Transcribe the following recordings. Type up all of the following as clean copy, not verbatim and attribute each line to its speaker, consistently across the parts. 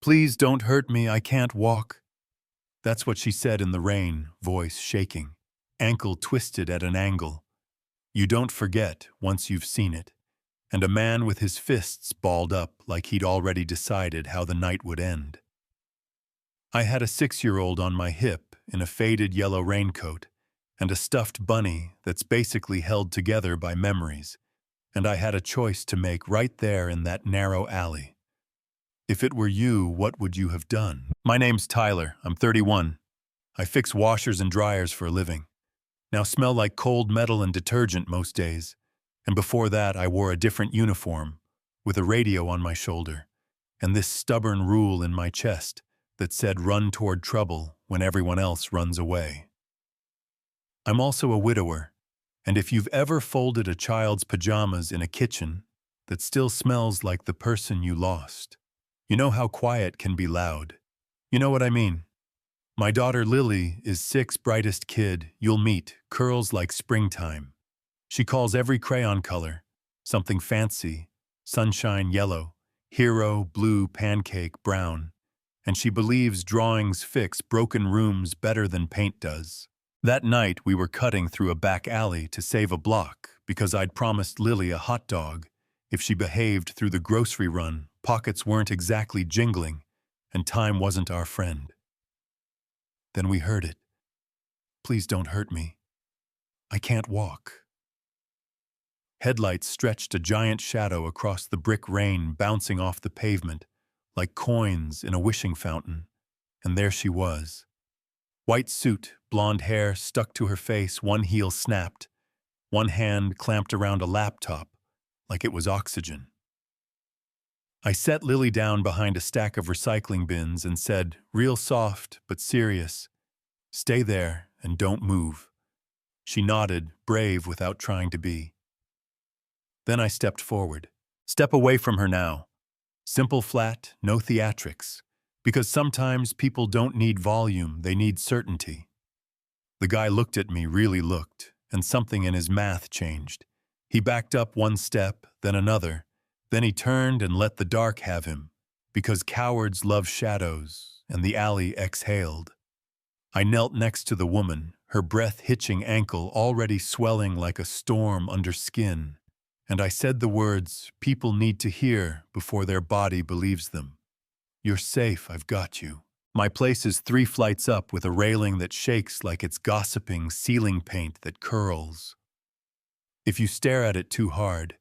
Speaker 1: Please don't hurt me, I can't walk. That's what she said in the rain, voice shaking, ankle twisted at an angle. You don't forget once you've seen it. And a man with his fists balled up like he'd already decided how the night would end. I had a 6-year-old on my hip in a faded yellow raincoat and a stuffed bunny that's basically held together by memories, and I had a choice to make right there in that narrow alley. If it were you, what would you have done? My name's Tyler, I'm 31. I fix washers and dryers for a living. Now smell like cold metal and detergent most days. And before that, I wore a different uniform, with a radio on my shoulder, and this stubborn rule in my chest that said run toward trouble when everyone else runs away. I'm also a widower, and if you've ever folded a child's pajamas in a kitchen that still smells like the person you lost, you know how quiet can be loud. You know what I mean? My daughter Lily is 6th brightest kid you'll meet, curls like springtime. She calls every crayon color, something fancy, sunshine yellow, hero blue, pancake brown, and she believes drawings fix broken rooms better than paint does. That night we were cutting through a back alley to save a block because I'd promised Lily a hot dog. If she behaved through the grocery run, pockets weren't exactly jingling, and time wasn't our friend. Then we heard it. Please don't hurt me. I can't walk. Headlights stretched a giant shadow across the brick rain, bouncing off the pavement, like coins in a wishing fountain. And there she was. White suit, blonde hair stuck to her face, one heel snapped, one hand clamped around a laptop, like it was oxygen. I set Lily down behind a stack of recycling bins and said, real soft but serious, "Stay there and don't move." She nodded, brave without trying to be. Then I stepped forward. Step away from her now. Simple, flat, no theatrics. Because sometimes people don't need volume, they need certainty. The guy looked at me, really looked, and something in his math changed. He backed up one step, then another. Then he turned and let the dark have him, because cowards love shadows, and the alley exhaled. I knelt next to the woman, her breath-hitching ankle already swelling like a storm under skin, and I said the words people need to hear before their body believes them. You're safe, I've got you. My place is 3 flights up with a railing that shakes like it's gossiping ceiling paint that curls. If you stare at it too hard,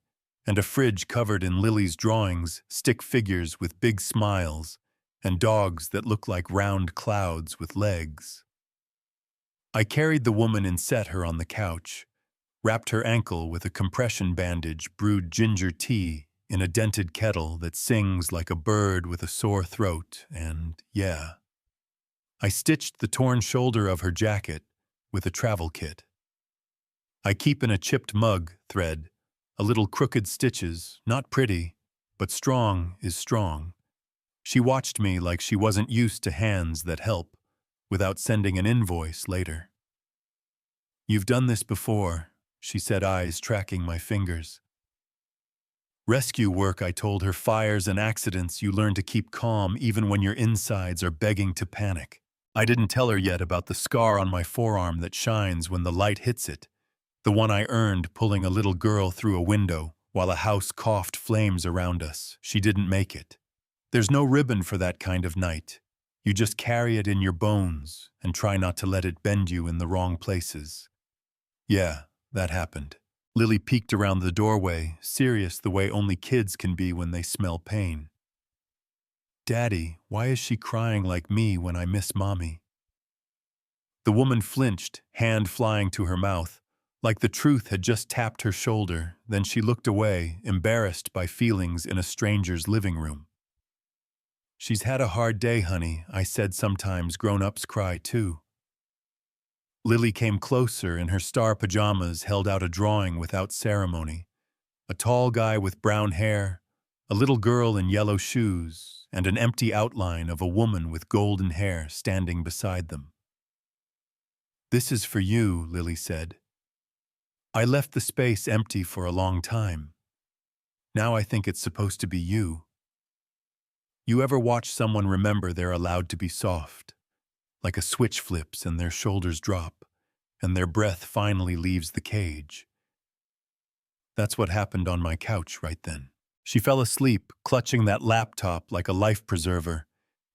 Speaker 1: and a fridge covered in Lily's drawings, stick figures with big smiles, and dogs that look like round clouds with legs. I carried the woman and set her on the couch, wrapped her ankle with a compression bandage, brewed ginger tea in a dented kettle that sings like a bird with a sore throat, and, yeah, I stitched the torn shoulder of her jacket with a travel kit. I keep in a chipped mug thread, a little crooked stitches, not pretty, but strong is strong. She watched me like she wasn't used to hands that help, without sending an invoice later. You've done this before, she said, eyes tracking my fingers. Rescue work, I told her, fires and accidents, you learn to keep calm even when your insides are begging to panic. I didn't tell her yet about the scar on my forearm that shines when the light hits it, the one I earned pulling a little girl through a window while a house coughed flames around us. She didn't make it. There's no ribbon for that kind of night. You just carry it in your bones and try not to let it bend you in the wrong places. Yeah, that happened. Lily peeked around the doorway, serious the way only kids can be when they smell pain. Daddy, why is she crying like me when I miss Mommy? The woman flinched, hand flying to her mouth, like the truth had just tapped her shoulder. Then she looked away, embarrassed by feelings in a stranger's living room. She's had a hard day, honey, I said. Sometimes grown-ups cry too. Lily came closer in her star pajamas, held out a drawing without ceremony. A tall guy with brown hair, a little girl in yellow shoes, and an empty outline of a woman with golden hair standing beside them. This is for you, Lily said. I left the space empty for a long time. Now I think it's supposed to be you. You ever watch someone remember they're allowed to be soft, like a switch flips and their shoulders drop, and their breath finally leaves the cage? That's what happened on my couch right then. She fell asleep, clutching that laptop like a life preserver,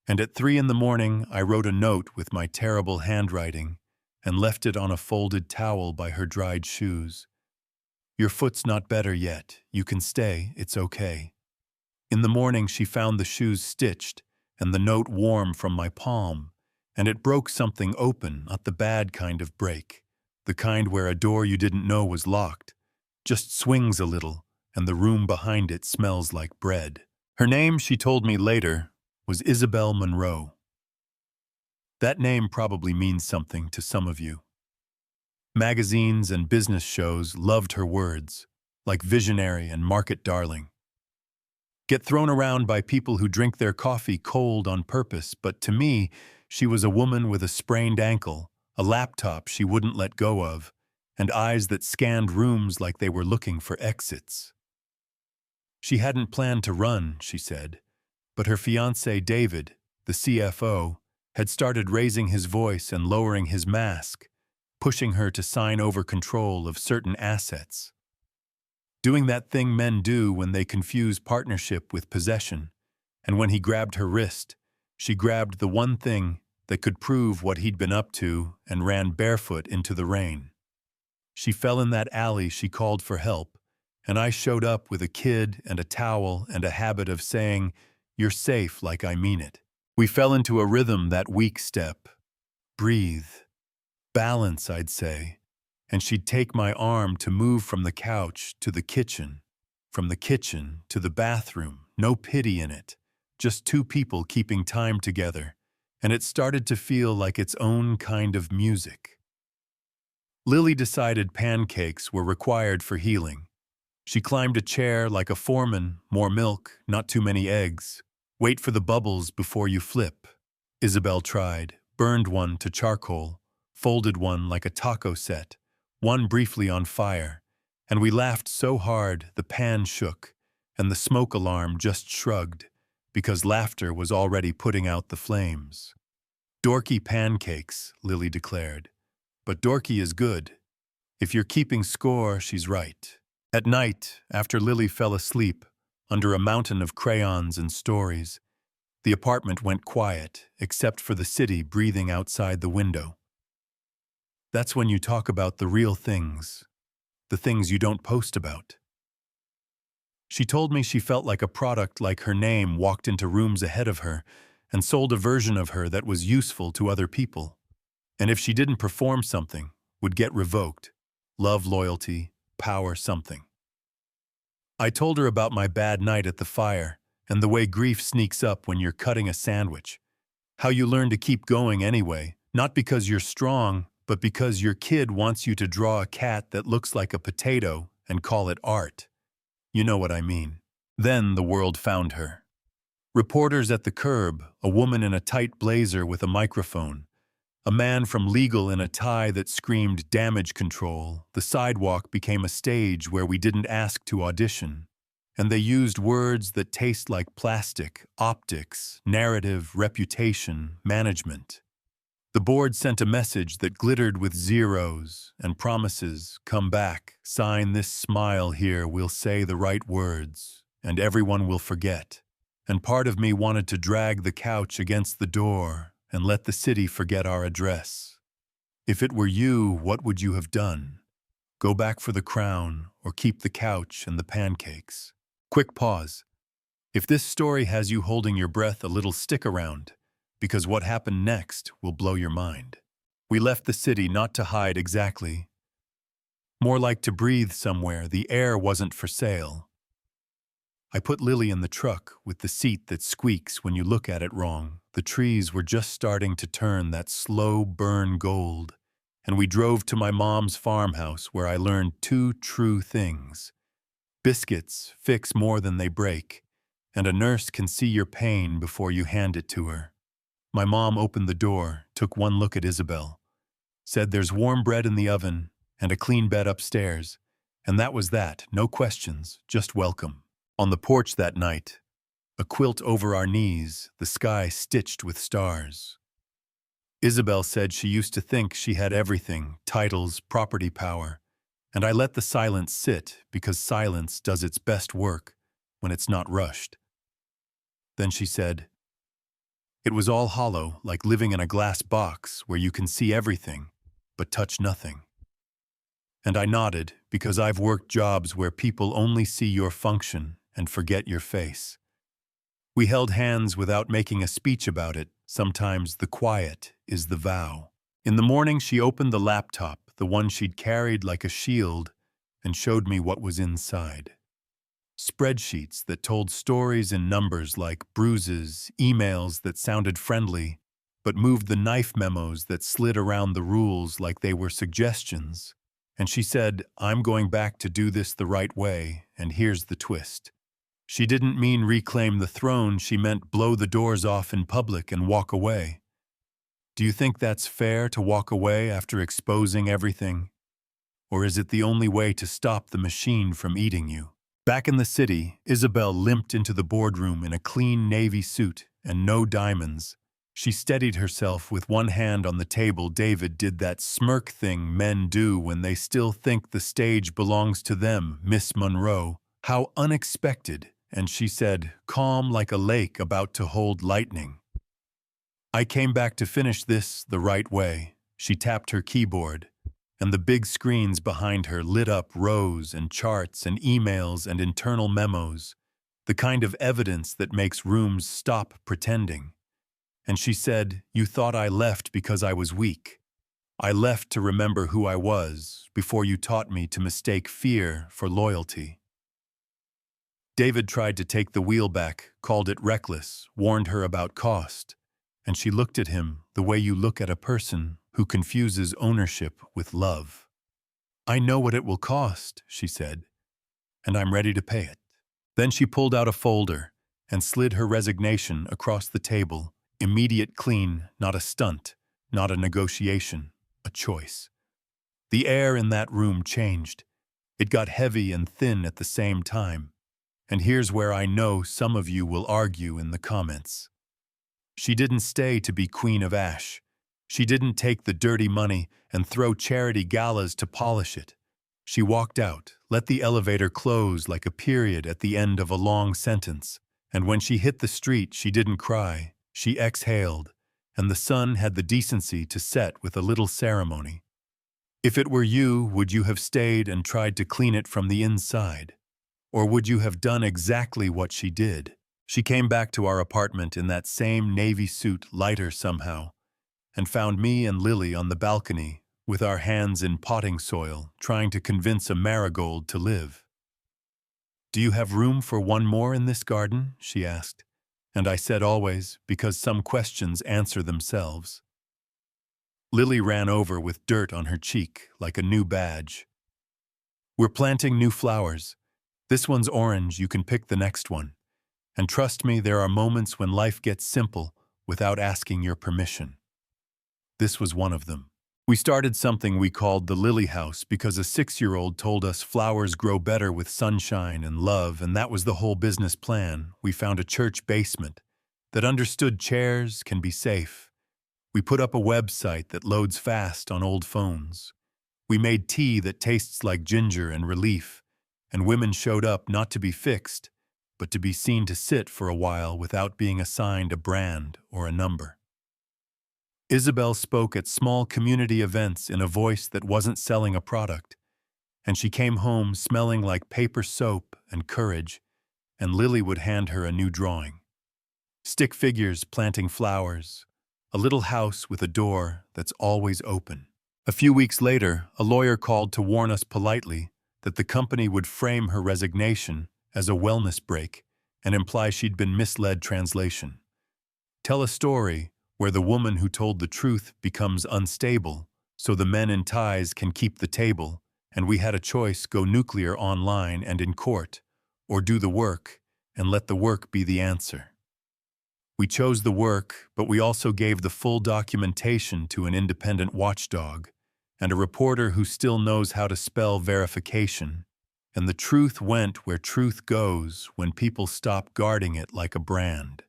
Speaker 1: and at 3 in the morning I wrote a note with my terrible handwriting and left it on a folded towel by her dried shoes. Your foot's not better yet. You can stay, it's okay. In the morning she found the shoes stitched and the note warm from my palm, and it broke something open, not the bad kind of break, the kind where a door you didn't know was locked just swings a little, and the room behind it smells like bread. Her name, she told me later, was Isabel Monroe. That name probably means something to some of you. Magazines and business shows loved her words, like visionary and market darling. Get thrown around by people who drink their coffee cold on purpose, but to me, she was a woman with a sprained ankle, a laptop she wouldn't let go of, and eyes that scanned rooms like they were looking for exits. She hadn't planned to run, she said, but her fiancé David, the CFO, had started raising his voice and lowering his mask, pushing her to sign over control of certain assets. Doing that thing men do when they confuse partnership with possession, and when he grabbed her wrist, she grabbed the one thing that could prove what he'd been up to and ran barefoot into the rain. She fell in that alley, she called for help, and I showed up with a kid and a towel and a habit of saying, "You're safe like I mean it." We fell into a rhythm that weak step. Breathe. Balance, I'd say. And she'd take my arm to move from the couch to the kitchen, from the kitchen to the bathroom, no pity in it, just two people keeping time together, and it started to feel like its own kind of music. Lily decided pancakes were required for healing. She climbed a chair like a foreman, more milk, not too many eggs. Wait for the bubbles before you flip. Isabel tried, burned one to charcoal, folded one like a taco set, one briefly on fire, and we laughed so hard the pan shook, and the smoke alarm just shrugged, because laughter was already putting out the flames. Dorky pancakes, Lily declared. But dorky is good. If you're keeping score, she's right. At night, after Lily fell asleep, under a mountain of crayons and stories, the apartment went quiet, except for the city breathing outside the window. That's when you talk about the real things, the things you don't post about. She told me she felt like a product like her name walked into rooms ahead of her and sold a version of her that was useful to other people. And if she didn't perform something, would get revoked. Love, loyalty, power, something. I told her about my bad night at the fire and the way grief sneaks up when you're cutting a sandwich. How you learn to keep going anyway, not because you're strong, but because your kid wants you to draw a cat that looks like a potato and call it art. You know what I mean. Then the world found her. Reporters at the curb, a woman in a tight blazer with a microphone, a man from legal in a tie that screamed damage control. The sidewalk became a stage where we didn't ask to audition, and they used words that taste like plastic, optics, narrative, reputation, management. The board sent a message that glittered with zeros and promises, come back, sign this smile here, we'll say the right words, and everyone will forget. And part of me wanted to drag the couch against the door and let the city forget our address. If it were you, what would you have done? Go back for the crown or keep the couch and the pancakes? Quick pause. If this story has you holding your breath a little, stick around, because what happened next will blow your mind. We left the city not to hide exactly. More like to breathe somewhere. The air wasn't for sale. I put Lily in the truck with the seat that squeaks when you look at it wrong. The trees were just starting to turn that slow burn gold, and we drove to my mom's farmhouse where I learned two true things. Biscuits fix more than they break, and a nurse can see your pain before you hand it to her. My mom opened the door, took one look at Isabel, said there's warm bread in the oven and a clean bed upstairs, and that was that, no questions, just welcome. On the porch that night, a quilt over our knees, the sky stitched with stars. Isabel said she used to think she had everything, titles, property power, and I let the silence sit because silence does its best work when it's not rushed. Then she said, "It was all hollow, like living in a glass box where you can see everything, but touch nothing." And I nodded because I've worked jobs where people only see your function and forget your face. We held hands without making a speech about it. Sometimes the quiet is the vow. In the morning, she opened the laptop, the one she'd carried like a shield, and showed me what was inside. Spreadsheets that told stories in numbers like bruises, emails that sounded friendly, but moved the knife memos that slid around the rules like they were suggestions. And she said, "I'm going back to do this the right way, and here's the twist." She didn't mean reclaim the throne, she meant blow the doors off in public and walk away. Do you think that's fair to walk away after exposing everything? Or is it the only way to stop the machine from eating you? Back in the city, Isabel limped into the boardroom in a clean navy suit and no diamonds. She steadied herself with one hand on the table. David did that smirk thing men do when they still think the stage belongs to them. "Miss Monroe, how unexpected," and she said, calm like a lake about to hold lightning. "I came back to finish this the right way." She tapped her keyboard, and the big screens behind her lit up rows and charts and emails and internal memos, the kind of evidence that makes rooms stop pretending. And she said, "You thought I left because I was weak. I left to remember who I was before you taught me to mistake fear for loyalty." David tried to take the wheel back, called it reckless, warned her about cost, and she looked at him the way you look at a person who confuses ownership with love. "I know what it will cost," she said, "and I'm ready to pay it." Then she pulled out a folder and slid her resignation across the table. Immediate clean, not a stunt, not a negotiation, a choice. The air in that room changed. It got heavy and thin at the same time. And here's where I know some of you will argue in the comments. She didn't stay to be Queen of Ash. She didn't take the dirty money and throw charity galas to polish it. She walked out, let the elevator close like a period at the end of a long sentence. And when she hit the street, she didn't cry. She exhaled, and the sun had the decency to set with a little ceremony. If it were you, would you have stayed and tried to clean it from the inside? Or would you have done exactly what she did? She came back to our apartment in that same navy suit, lighter somehow, and found me and Lily on the balcony with our hands in potting soil, trying to convince a marigold to live. "Do you have room for one more in this garden?" she asked. And I said always, because some questions answer themselves. Lily ran over with dirt on her cheek, like a new badge. "We're planting new flowers. This one's orange, you can pick the next one. And trust me, there are moments when life gets simple without asking your permission." This was one of them. We started something we called the Lily House because a 6-year-old told us flowers grow better with sunshine and love, and that was the whole business plan. We found a church basement that understood chairs can be safe. We put up a website that loads fast on old phones. We made tea that tastes like ginger and relief, and women showed up not to be fixed, but to be seen to sit for a while without being assigned a brand or a number. Isabel spoke at small community events in a voice that wasn't selling a product, and she came home smelling like paper soap and courage, and Lily would hand her a new drawing. Stick figures planting flowers, a little house with a door that's always open. A few weeks later, a lawyer called to warn us politely that the company would frame her resignation as a wellness break and imply she'd been misled translation. Tell a story where the woman who told the truth becomes unstable, so the men in ties can keep the table, and we had a choice: go nuclear online and in court, or do the work and let the work be the answer. We chose the work, but we also gave the full documentation to an independent watchdog and a reporter who still knows how to spell verification. And the truth went where truth goes when people stop guarding it like a brand.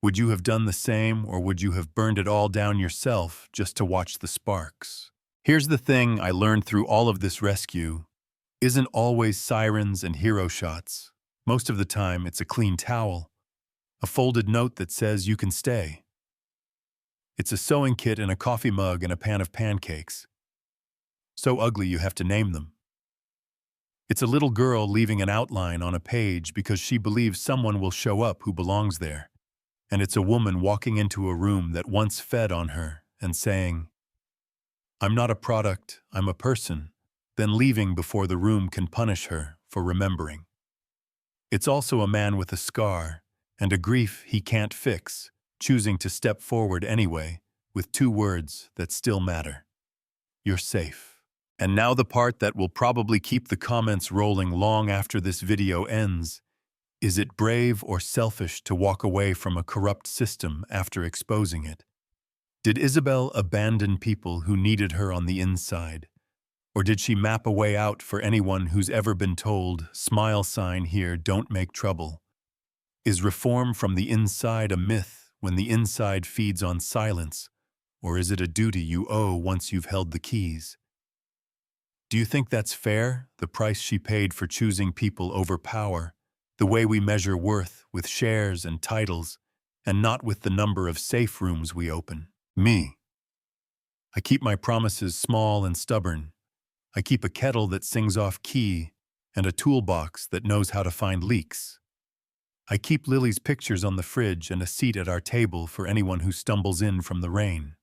Speaker 1: Would you have done the same, or would you have burned it all down yourself just to watch the sparks? Here's the thing I learned through all of this rescue. Isn't always sirens and hero shots. Most of the time, it's a clean towel, a folded note that says you can stay. It's a sewing kit and a coffee mug and a pan of pancakes. So ugly you have to name them. It's a little girl leaving an outline on a page because she believes someone will show up who belongs there. And it's a woman walking into a room that once fed on her and saying, "I'm not a product, I'm a person," then leaving before the room can punish her for remembering. It's also a man with a scar and a grief he can't fix, choosing to step forward anyway, with 2 words that still matter. You're safe. And now the part that will probably keep the comments rolling long after this video ends. Is it brave or selfish to walk away from a corrupt system after exposing it? Did Isabel abandon people who needed her on the inside? Or did she map a way out for anyone who's ever been told, smile sign here, don't make trouble? Is reform from the inside a myth when the inside feeds on silence? Or is it a duty you owe once you've held the keys? Do you think that's fair, the price she paid for choosing people over power, the way we measure worth with shares and titles, and not with the number of safe rooms we open? Me. I keep my promises small and stubborn. I keep a kettle that sings off key and a toolbox that knows how to find leaks. I keep Lily's pictures on the fridge and a seat at our table for anyone who stumbles in from the rain.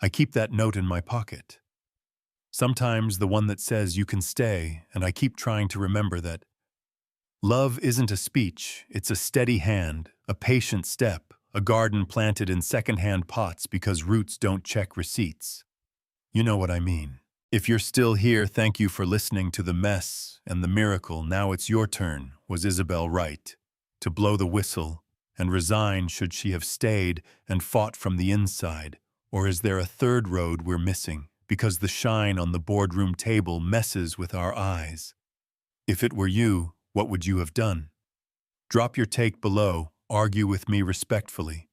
Speaker 1: I keep that note in my pocket. Sometimes the one that says you can stay, and I keep trying to remember that love isn't a speech, it's a steady hand, a patient step, a garden planted in second-hand pots because roots don't check receipts. You know what I mean. If you're still here, thank you for listening to the mess and the miracle. Now it's your turn. Was Isabel right to blow the whistle and resign should she have stayed and fought from the inside? Or is there a third road we're missing because the shine on the boardroom table messes with our eyes? If it were you, what would you have done? Drop your take below. Argue with me respectfully.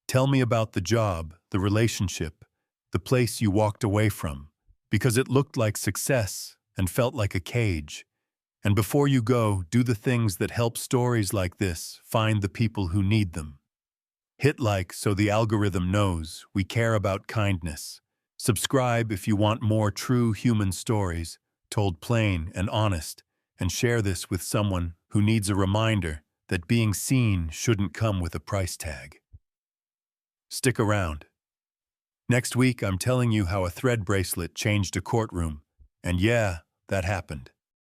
Speaker 1: Tell me about the job, the relationship, the place you walked away from, because it looked like success and felt like a cage. And before you go, do the things that help stories like this find the people who need them. Hit like so the algorithm knows we care about kindness. Subscribe if you want more true human stories, told plain and honest, and share this with someone who needs a reminder that being seen shouldn't come with a price tag. Stick around. Next week, I'm telling you how a thread bracelet changed a courtroom. And yeah, that happened.